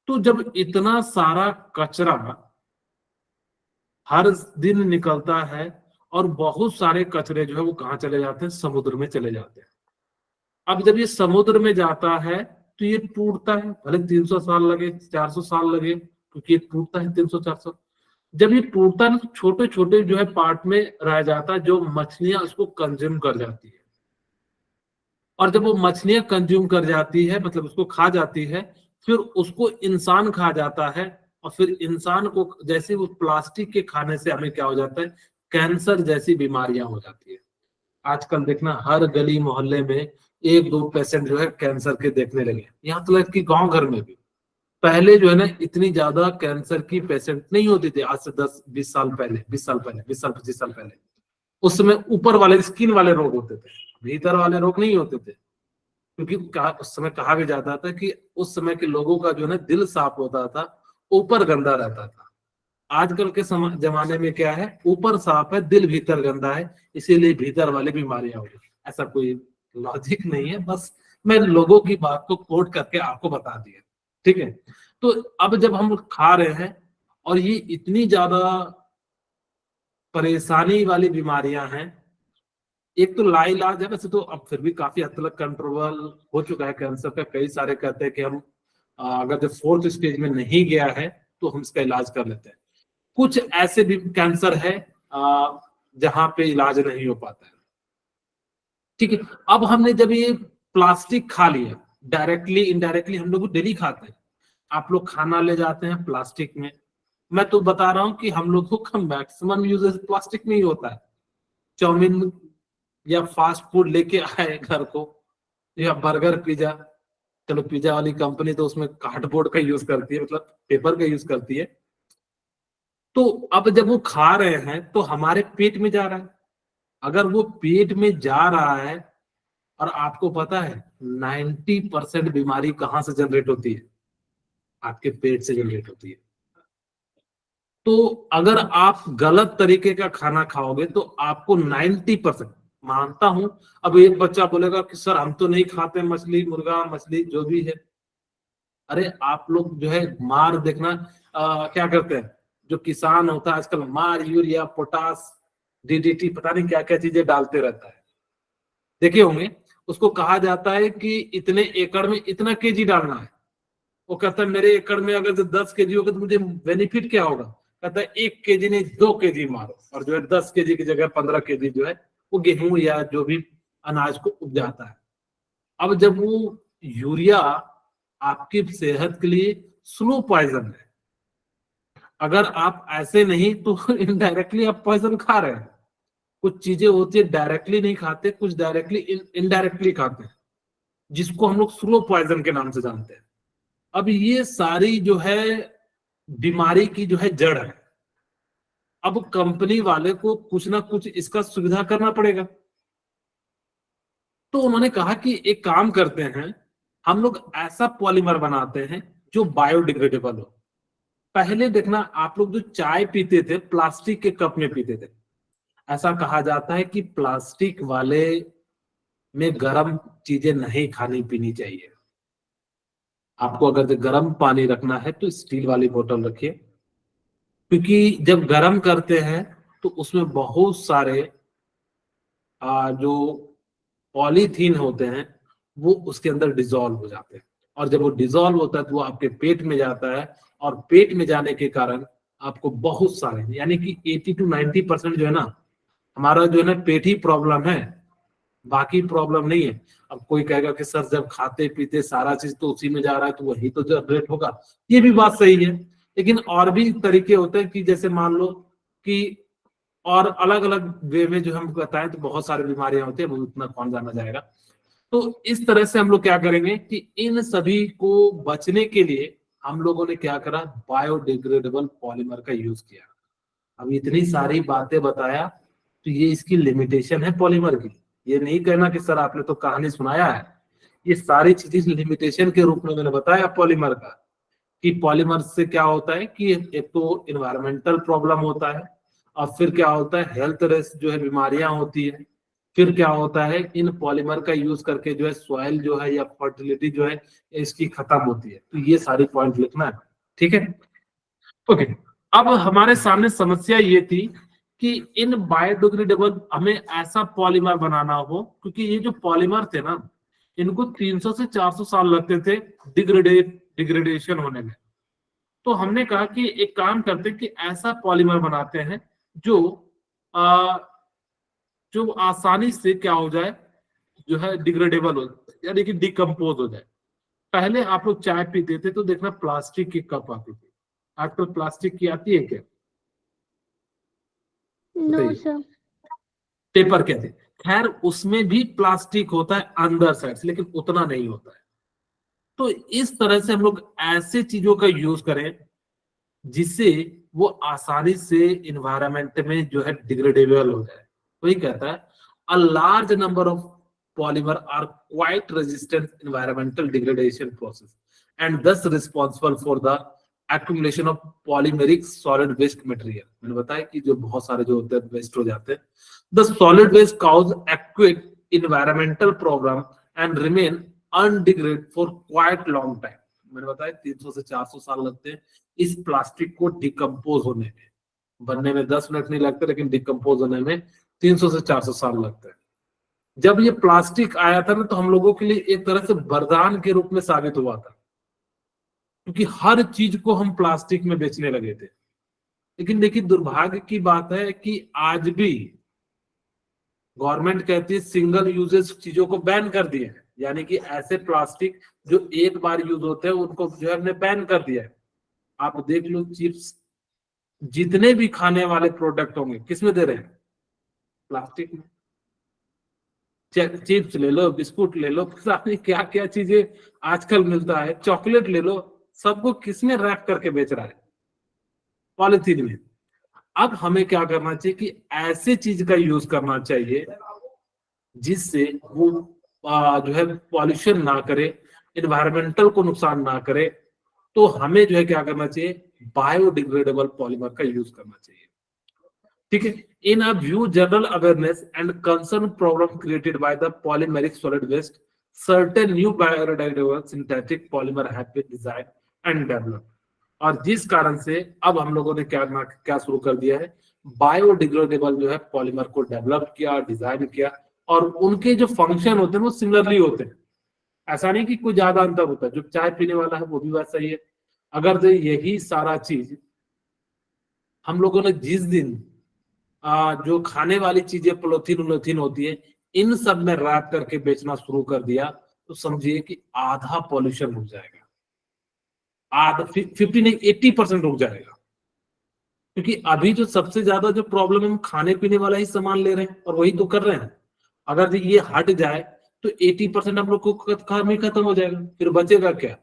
तो जब इतना सारा कचरा हर दिन निकलता है, और बहुत सारे कचरे जो है वो कहाँ चले जाते हैं, समुद्र में चले जाते हैं। अब जब ये समुद्र में जाता है तो ये टूटता है, भले 300 साल लगे, 400 साल लगे, क्योंकि ये टूटता है 300-400। जब ये टूटता है ना, तो छोटे छोटे जो है पार्ट में रह जाता है, जो मछलियां उसको कंज्यूम कर जाती है। और जब वो मछलियां कंज्यूम कर जाती है, मतलब उसको खा जाती है, फिर उसको इंसान खा जाता है। और फिर इंसान को जैसे वो प्लास्टिक के खाने से हमें क्या हो जाता है, कैंसर जैसी बीमारियां हो जाती है। आजकल देखना हर गली मोहल्ले में एक दो पेशेंट जो है कैंसर के देखने लगे, यहाँ तो लग कि गांव घर में भी। पहले जो है ना इतनी ज्यादा कैंसर की पेशेंट नहीं होती थी, आज से 10-20 साल पहले, 20 साल पहले, 20 साल 25 साल पहले। उस समय ऊपर वाले स्किन वाले रोग होते थे, भीतर वाले रोग नहीं होते थे। क्योंकि उस समय कहा भी जाता था कि उस समय के लोगों का जो है ना दिल साफ होता था, ऊपर गंदा रहता था। आजकल के जमाने में क्या है, ऊपर साफ है, दिल भीतर गंदा है, इसीलिए भीतर वाली बीमारियां हो रही। ऐसा कोई लॉजिक नहीं है, बस मैं लोगों की बात को कोट करके आपको बता दिया। ठीक है, तो अब जब हम खा रहे हैं और ये इतनी ज्यादा परेशानी वाली बीमारियां हैं, एक तो लाइलाज है, वैसे तो अब फिर भी काफी हद तक कंट्रोल हो चुका है कैंसर का। कई सारे कहते हैं कि हम अगर जब 4th स्टेज में नहीं गया है तो हम इसका इलाज कर लेते हैं। कुछ ऐसे भी कैंसर है जहां पे इलाज नहीं हो पाता है। ठीक है, अब हमने जब ये प्लास्टिक खा लिया, डायरेक्टली इनडायरेक्टली हम लोग डेली खाते हैं। आप लोग खाना ले जाते हैं प्लास्टिक में, मैं तो बता रहा हूं कि हम लोगों का मैक्सिमम यूजेस प्लास्टिक में ही होता है। चाउमीन या फास्ट फूड लेके आए घर को, या बर्गर पिज्जा, चलो पिज्जा वाली कंपनी तो उसमें कार्डबोर्ड का यूज करती है, मतलब पेपर का यूज करती है। तो अब जब वो खा रहे हैं तो हमारे पेट में जा रहा है। अगर वो पेट में जा रहा है, और आपको पता है 90% बीमारी कहाँ से जनरेट होती है, आपके पेट से जनरेट होती है। तो अगर आप गलत तरीके का खाना खाओगे तो आपको 90%, मानता हूं, अब एक बच्चा बोलेगा कि सर हम तो नहीं खाते मछली, मुर्गा, मछली जो भी है। अरे आप लोग जो है मार देखना, क्या करते हैं, जो किसान होता है आजकल मार, यूरिया, पोटास, डीडीटी, पता नहीं क्या क्या चीजें डालते रहता है, देखे होंगे। उसको कहा जाता है कि इतने एकड़ में इतना केजी डालना है। वो कहता है मेरे एकड़ में अगर 10 केजी होगा तो मुझे बेनिफिट क्या होगा, कहता है 1 केजी नहीं 2 केजी मारो, और जो है 10 केजी की जगह 15 केजी जो है वो गेहूं या जो भी अनाज को उपजाता है। अब जब वो यूरिया आपकी सेहत के लिए स्लो पॉइजन है, अगर आप ऐसे नहीं तो इनडायरेक्टली आप पॉइजन खा रहे हैं। कुछ चीजें होती है डायरेक्टली नहीं खाते, कुछ डायरेक्टली इनडायरेक्टली खाते हैं, जिसको हम लोग स्लो पॉइजन के नाम से जानते हैं। अब ये सारी जो है बीमारी की जो है जड़ है। अब कंपनी वाले को कुछ ना कुछ इसका सुविधा करना पड़ेगा। तो उन्होंने कहा कि एक काम करते हैं, हम लोग ऐसा पॉलीमर बनाते हैं जो बायोडिग्रेडेबल हो। पहले देखना, आप लोग जो चाय पीते थे प्लास्टिक के कप में पीते थे। ऐसा कहा जाता है कि प्लास्टिक वाले में गर्म चीजें नहीं खानी पीनी चाहिए। आपको अगर गर्म पानी रखना है तो स्टील वाली बोतल रखिए, क्योंकि जब गर्म करते हैं तो उसमें बहुत सारे जो पॉलीथीन होते हैं वो उसके अंदर डिजोल्व हो जाते हैं, और जब वो डिजोल्व होता है तो वो आपके पेट में जाता है, और पेट में जाने के कारण आपको बहुत सारे, यानी कि 80 to 90% जो है ना, हमारा जो है ना पेट ही प्रॉब्लम है, बाकी प्रॉब्लम नहीं है। अब कोई कहेगा कि सर जब खाते पीते सारा चीज तो उसी में जा रहा है तो वही तो जनरेट होगा, ये भी बात सही है। लेकिन और भी तरीके होते हैं कि जैसे मान लो कि और अलग अलग वे में जो हम बताएं तो बहुत सारी बीमारियां होती है, वो उतना कौन जाना जाएगा। तो इस तरह से हम लोग क्या करेंगे कि इन सभी को बचने के लिए हम लोगों ने क्या करा, बायोडिग्रेडेबल पॉलीमर का यूज किया। अब इतनी सारी बातें बताया तो ये इसकी लिमिटेशन है पॉलीमर की। ये नहीं कहना कि सर आपने तो कहानी सुनाया है, ये सारी चीजें लिमिटेशन के रूप में मैंने बताया पॉलीमर का, कि पॉलीमर से क्या होता है कि एक तो इन्वायरमेंटल प्रॉब्लम होता है, और फिर क्या होता है हेल्थ रिस्क जो है बीमारियां होती है, फिर क्या होता है इन पॉलीमर का यूज करके जो है सॉइल जो है या फर्टिलिटी जो है इसकी खत्म होती है। तो ये सारी पॉइंट लिखना है, ठीक है। ओके, अब हमारे सामने समस्या ये थी कि इन बायोडिग्रेडेबल हमें ऐसा पॉलीमर बनाना हो, क्योंकि ये जो पॉलीमर थे ना इनको 300 से 400 साल लगते थे डिग्रेडेशन होने में। तो हमने कहा कि एक काम करते हैं कि ऐसा पॉलीमर बनाते हैं जो आ, जो आसानी से क्या हो जाए, जो है डिग्रेडेबल हो जाए, यानी कि डिकम्पोज हो जाए। पहले आप लोग चाय पीते थे तो देखना प्लास्टिक की कप आती थी, आजकल प्लास्टिक की आती है क्या? No, बताइए। sir. पेपर कहते हैं, खैर उसमें भी प्लास्टिक होता है अंदर साइड से, लेकिन उतना नहीं होता है। तो इस तरह से हम लोग ऐसे चीजों का यूज करें जिससे वो आसानी से इन्वायरमेंट में जो है डिग्रेडेबल हो जाए। वही कहता है a large number of polymer are quite resistant environmental degradation process and thus responsible for the accumulation of polymeric solid waste material. मैंने बताया कि जो बहुत सारे जो होते हैं वेस्ट हो जाते हैं, the solid waste cause acute environmental problem and remain undegraded for quite long time. मैंने बताया 300 से 400 साल लगते हैं इस प्लास्टिक को डिकम्पोज होने में। बनने में 10 मिनट नहीं लगते, लेकिन डिकम्पोज होने में 300 से 400 साल लगते हैं। जब ये प्लास्टिक आया था ना तो हम लोगों के लिए एक तरह से वरदान के रूप में साबित हुआ था, क्योंकि हर चीज को हम प्लास्टिक में बेचने लगे थे। लेकिन देखिए दुर्भाग्य की बात है कि आज भी गवर्नमेंट कहती है सिंगल यूजेस चीजों को बैन कर दिए हैं, यानी कि ऐसे प्लास्टिक जो एक बार यूज होते हैं उनको जो है हमने बैन कर दिया है। आप देख लो चिप्स, जितने भी खाने वाले प्रोडक्ट होंगे किसमें दे रहे हैं, प्लास्टिक में। चिप्स ले लो, बिस्कुट ले लो, पता नहीं क्या क्या चीजें आजकल मिलता है, चॉकलेट ले लो, सबको किसमें रैप करके बेच रहा है, पॉलिथीन में। अब हमें क्या करना चाहिए कि ऐसे चीज का यूज करना चाहिए जिससे वो जो है पॉल्यूशन ना करे, इन्वायरमेंटल को नुकसान ना करे। तो हमें जो है क्या करना चाहिए, बायोडिग्रेडेबल पॉलीमर का यूज करना चाहिए, ठीक है। In a view general awareness and concern problem created by the polymeric solid waste, certain new biodegradable synthetic polymer have been design and developed. और जिस कारण से अब हम लोगों ने क्या शुरू कर दिया है, बायोडिग्रेडेबल जो है पॉलीमर को डेवलप किया, डिजाइन किया, और उनके जो फंक्शन होते हैं वो सिमिलरली होते हैं। ऐसा नहीं कि कोई ज्यादा अंतर होता है, जो चाय पीने वाला है वो भी वैसा ही है। अगर जो यही सारा चीज हम लोगों ने जिस दिन जो खाने वाली चीजें पोलोथीन उलोथीन होती है इन सब में रैप करके बेचना शुरू कर दिया, तो समझिए कि आधा पॉल्यूशन रुक जाएगा, आधा 50 नहीं 80% रुक जाएगा। क्योंकि अभी जो सबसे ज्यादा जो प्रॉब्लम है हम खाने पीने वाला ही सामान ले रहे हैं और वही तो कर रहे हैं। अगर ये हट जाए तो 80% हम लोग को काम ही खत्म हो जाएगा, फिर बचेगा क्या?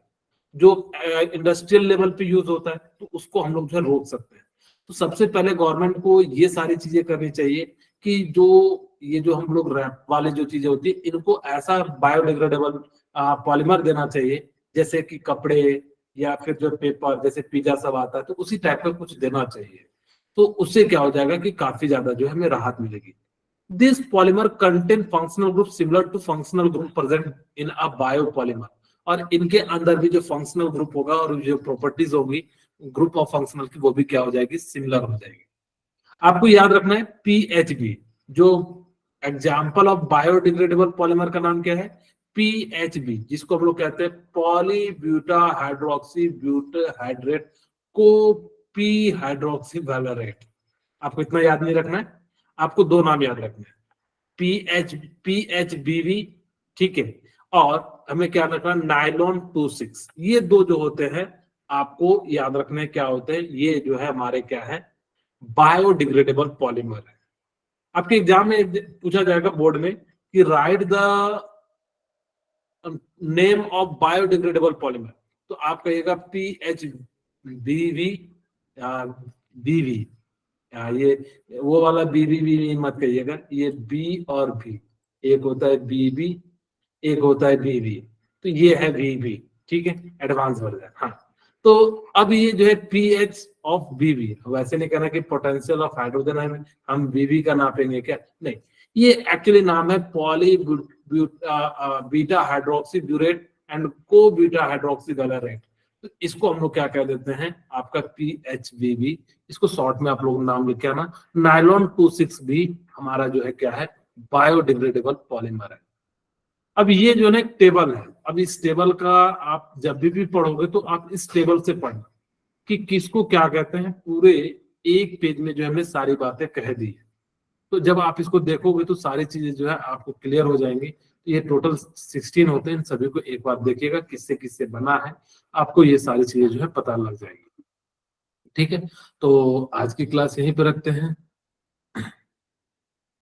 जो इंडस्ट्रियल लेवल पे यूज होता है, तो उसको हम लोग जो है रोक सकते हैं। तो सबसे पहले गवर्नमेंट को ये सारी चीजें करनी चाहिए कि जो ये जो हम लोग रैप वाले जो चीजें होती है, इनको ऐसा बायोडिग्रेडेबल पॉलीमर देना चाहिए, जैसे कि कपड़े या फिर जो पेपर, जैसे पिज्जा सब आता है, तो उसी टाइप का कुछ देना चाहिए। तो उससे क्या हो जाएगा कि काफी ज्यादा जो है हमें राहत मिलेगी। This polymer contain functional group similar to functional group present in a biopolymer, और इनके अंदर भी जो फंक्शनल ग्रुप होगा और जो प्रॉपर्टीज होगी ग्रुप ऑफ फंक्शनल की, वो भी क्या हो जाएगी, सिमिलर हो जाएगी। आपको याद रखना है पीएचबी, जो एग्जाम्पल ऑफ बायोडिग्रेडेबल पॉलीमर का नाम क्या है, पीएचबी, जिसको हम लोग कहते हैं पॉलीब्यूटा हाइड्रोक्सी ब्यूटाहाइड्रेट को पी हाइड्रोक्सी वैलोरेट। आपको इतना याद नहीं रखना है, आपको दो नाम याद रखना है, पीएचबीवी, ठीक है, और हमें क्या रखना है, नाइलॉन 26। ये दो जो होते हैं आपको याद रखने क्या होते हैं, ये जो है हमारे क्या है, बायोडिग्रेडेबल पॉलीमर है। आपके एग्जाम में पूछा जाएगा बोर्ड में कि right the name of biodegradable polymer, तो आप कहिएगा पीएचबीवी बीवी, ये वो वाला बीबी मत कहिएगा, ये बी और भी, एक होता है बीबी, एक होता है बीवी, तो ये है बीबी, ठीक है, एडवांस वर्जन। हाँ, तो अब ये जो है पीएच ऑफ बीबी, वैसे नहीं कहना कि पोटेंशियल ऑफ हाइड्रोजन है, हम बीबी का नापेंगे क्या, नहीं, ये एक्चुअली नाम है poly beta hydroxy burette and को बीटा हाइड्रोक्सी वैलोरेट। तो इसको हम लोग क्या कह देते हैं, आपका पीएचबीबी, इसको शॉर्ट में आप लोग नाम लिख के आना। नाइलॉन 26 भी हमारा जो है क्या है, बायोडिग्रेडेबल पॉलीमर है। अब ये जो है टेबल है, अब इस टेबल का आप जब भी पढ़ोगे तो आप इस टेबल से पढ़ना कि किसको क्या कहते हैं, पूरे एक पेज में जो है हमने सारी बातें कह दी है। तो जब आप इसको देखोगे तो सारी चीजें जो है आपको क्लियर हो जाएंगी। तो ये टोटल 16 होते हैं, इन सभी को एक बार देखिएगा किससे किससे बना है, आपको ये सारी चीजें जो है पता लग जाएगी। ठीक है, तो आज की क्लास यहीं पे रखते हैं।